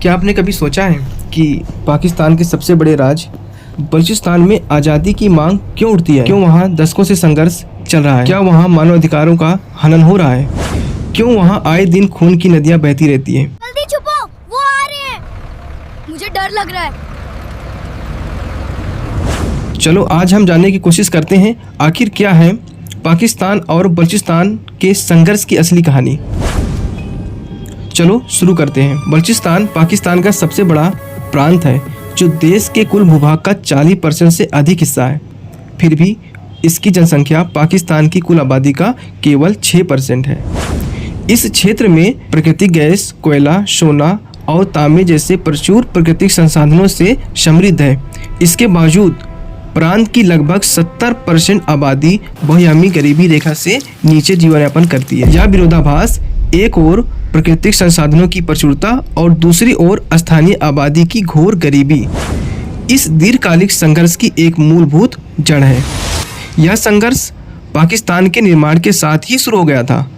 क्या आपने कभी सोचा है कि पाकिस्तान के सबसे बड़े राज्य बलूचिस्तान में आज़ादी की मांग क्यों उठती है? क्यों वहाँ दशकों से संघर्ष चल रहा है? क्या वहाँ मानवाधिकारों का हनन हो रहा है? क्यों वहाँ आए दिन खून की नदियाँ बहती रहती हैं? जल्दी छुपो, वो आ रहे हैं। मुझे डर लग रहा है। चलो आज हम जानने की कोशिश करते हैं आखिर क्या है पाकिस्तान और बलूचिस्तान के संघर्ष की असली कहानी। चलो शुरू करते हैं। बलूचिस्तान पाकिस्तान का सबसे बड़ा प्रांत है जो देश के कुल भूभाग का 40% से अधिक हिस्सा है। फिर भी इसकी जनसंख्या पाकिस्तान की कुल आबादी का केवल 6% है। इस क्षेत्र में प्राकृतिक गैस, कोयला, सोना और तांबे जैसे प्रचुर प्राकृतिक संसाधनों से समृद्ध है। इसके बावजूद प्रांत की लगभग 70% आबादी बहुआयामी गरीबी रेखा से नीचे जीवन यापन करती है। यह विरोधाभास एक ओर प्राकृतिक संसाधनों की प्रचुरता और दूसरी ओर स्थानीय आबादी की घोर गरीबी इस दीर्घकालिक संघर्ष की एक मूलभूत जड़ है। यह संघर्ष पाकिस्तान के निर्माण के साथ ही शुरू हो गया था,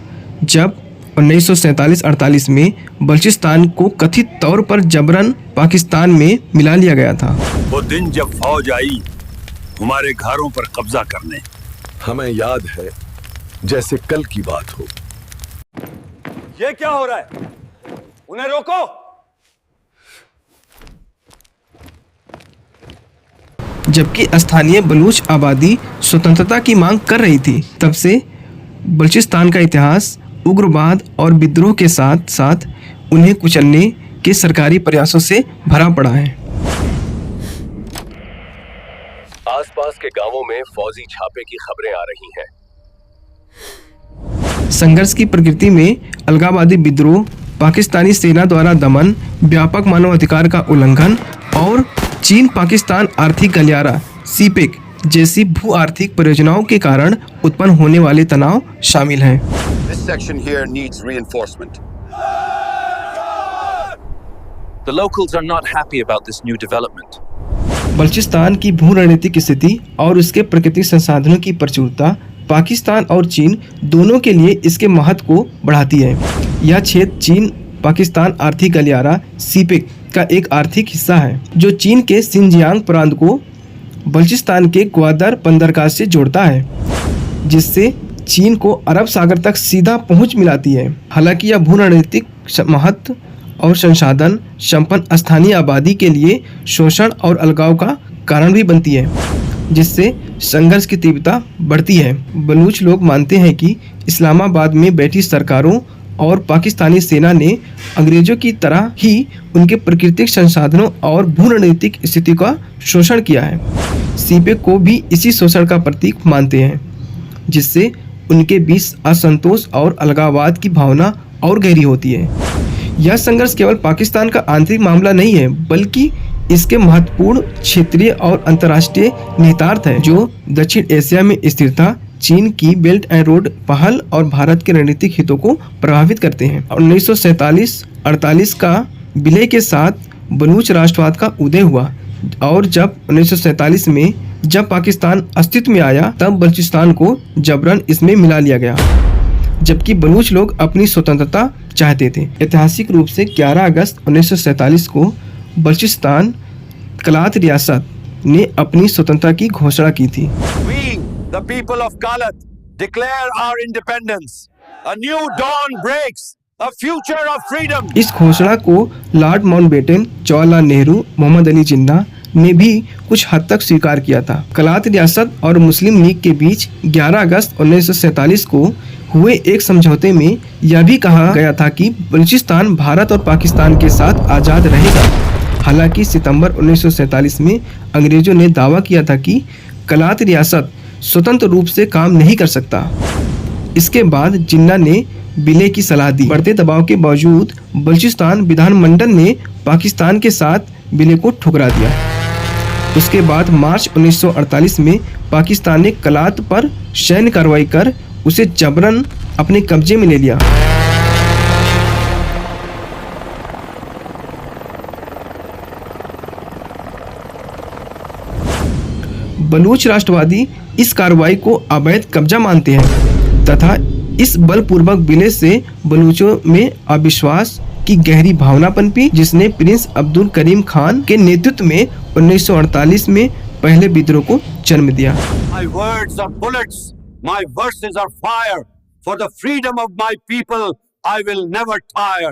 जब 1947-48 में बलूचिस्तान को कथित तौर पर जबरन पाकिस्तान में मिला लिया गया था। वो दिन जब फौज आई हमारे घरों पर कब्जा करने, हमें याद है जैसे कल की बात हो। ये क्या हो रहा है? उन्हें रोको। जबकि स्थानीय बलूच आबादी स्वतंत्रता की मांग कर रही थी, तब से बलूचिस्तान का इतिहास उग्रवाद और विद्रोह के साथ साथ उन्हें कुचलने के सरकारी प्रयासों से भरा पड़ा है। आसपास के गांवों में फौजी छापे की खबरें आ रही हैं। संघर्ष की प्रकृति में अलगाववादी विद्रोह, पाकिस्तानी सेना द्वारा दमन, व्यापक मानवाधिकार का उल्लंघन और चीन पाकिस्तान आर्थिक गलियारा सीपेक जैसी भू आर्थिक परियोजनाओं के कारण उत्पन्न होने वाले तनाव शामिल हैं। This section here needs reinforcement. The locals are not happy about this new development. Balochistan की भू रणनीतिक स्थिति और उसके प्राकृतिक संसाधनों की प्रचुरता पाकिस्तान और चीन दोनों के लिए इसके महत्व को बढ़ाती है। यह क्षेत्र चीन पाकिस्तान आर्थिक गलियारा सीपेक का एक आर्थिक हिस्सा है, जो चीन के सिंजियांग प्रांत को बलूचिस्तान के ग्वादर बंदरगाह से जोड़ता है, जिससे चीन को अरब सागर तक सीधा पहुंच मिलाती है। हालांकि यह भू रणनीतिक महत्व और संसाधन संपन्न स्थानीय आबादी के लिए शोषण और अलगाव का कारण भी बनती है, जिससे संघर्ष की तीव्रता बढ़ती है। बलूच लोग मानते हैं कि इस्लामाबाद में बैठी सरकारों और पाकिस्तानी सेना ने अंग्रेजों की तरह ही उनके प्राकृतिक संसाधनों और भू रणनीतिक स्थिति का शोषण किया है। सीपेक को भी इसी शोषण का प्रतीक मानते हैं, जिससे उनके बीच असंतोष और अलगाववाद की भावना और गहरी होती है। यह संघर्ष केवल पाकिस्तान का आंतरिक मामला नहीं है, बल्कि इसके महत्वपूर्ण क्षेत्रीय और अंतर्राष्ट्रीय निहितार्थ है, जो दक्षिण एशिया में स्थिरता, चीन की बेल्ट एंड रोड पहल और भारत के रणनीतिक हितों को प्रभावित करते हैं। 1947-48 का विलय के साथ बलूच राष्ट्रवाद का उदय हुआ, और जब 1947 में जब पाकिस्तान अस्तित्व में आया, तब बलूचिस्तान को जबरन इसमें मिला लिया गया, जबकि बलूच लोग अपनी स्वतंत्रता चाहते थे। ऐतिहासिक रूप से 11 अगस्त 1947 को बलूचिस्तान कलात रियासत ने अपनी स्वतंत्रता की घोषणा की थी। We, the people of Kalat, declare our independence. A new dawn breaks. A future of freedom. इस घोषणा को लॉर्ड माउंटबेटन, जवाहरलाल नेहरू, मोहम्मद अली जिन्ना ने भी कुछ हद तक स्वीकार किया था। कलात रियासत और मुस्लिम लीग के बीच 11 अगस्त 1947 को हुए एक समझौते में यह भी कहा गया था कि बलूचिस्तान भारत और पाकिस्तान के साथ आज़ाद रहेगा। हालांकि सितंबर 1947 में अंग्रेजों ने दावा किया था कि कलात रियासत स्वतंत्र रूप से काम नहीं कर सकता। इसके बाद जिन्ना ने विलय की सलाह दी। बढ़ते दबाव के बावजूद बलूचिस्तान विधानमंडल ने पाकिस्तान के साथ विलय को ठुकरा दिया। उसके बाद मार्च 1948 में पाकिस्तान ने कलात पर सैन्य कार्रवाई कर उसे जबरन अपने कब्जे में ले लिया। बलूच राष्ट्रवादी इस कार्रवाई को अवैध कब्जा मानते हैं तथा इस बलपूर्वक विलय से बलूचों में अविश्वास की गहरी भावना पनपी, जिसने प्रिंस अब्दुल करीम खान के नेतृत्व में 1948 में पहले विद्रोह को जन्म दिया। My words are bullets, my verses are fire. For the freedom of my people, I will never tire.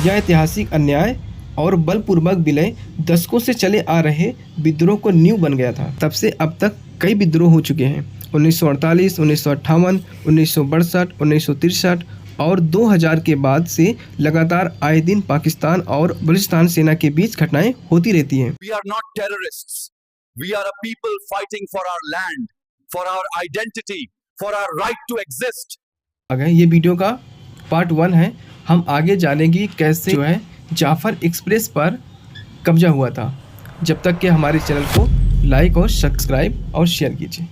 यह ऐतिहासिक अन्याय और बलपूर्वक विलय दशकों से चले आ रहे विद्रोह को नींव बन गया था। तब से अब तक कई विद्रोह हो चुके हैं। 1948, 1958, 1962, 1963 और 2000 के बाद से लगातार आए दिन पाकिस्तान और बलूचिस्तान सेना के बीच घटनाएं होती रहती हैं। We are not terrorists. We are a people fighting for our land, for our identity, for our right to exist. अगर ये वीडियो का पार्ट 1 है, हम आगे जानेंगे कैसे जो है जाफर एक्सप्रेस पर कब्जा हुआ था। जब तक कि हमारे चैनल को लाइक और सब्सक्राइब और शेयर कीजिए।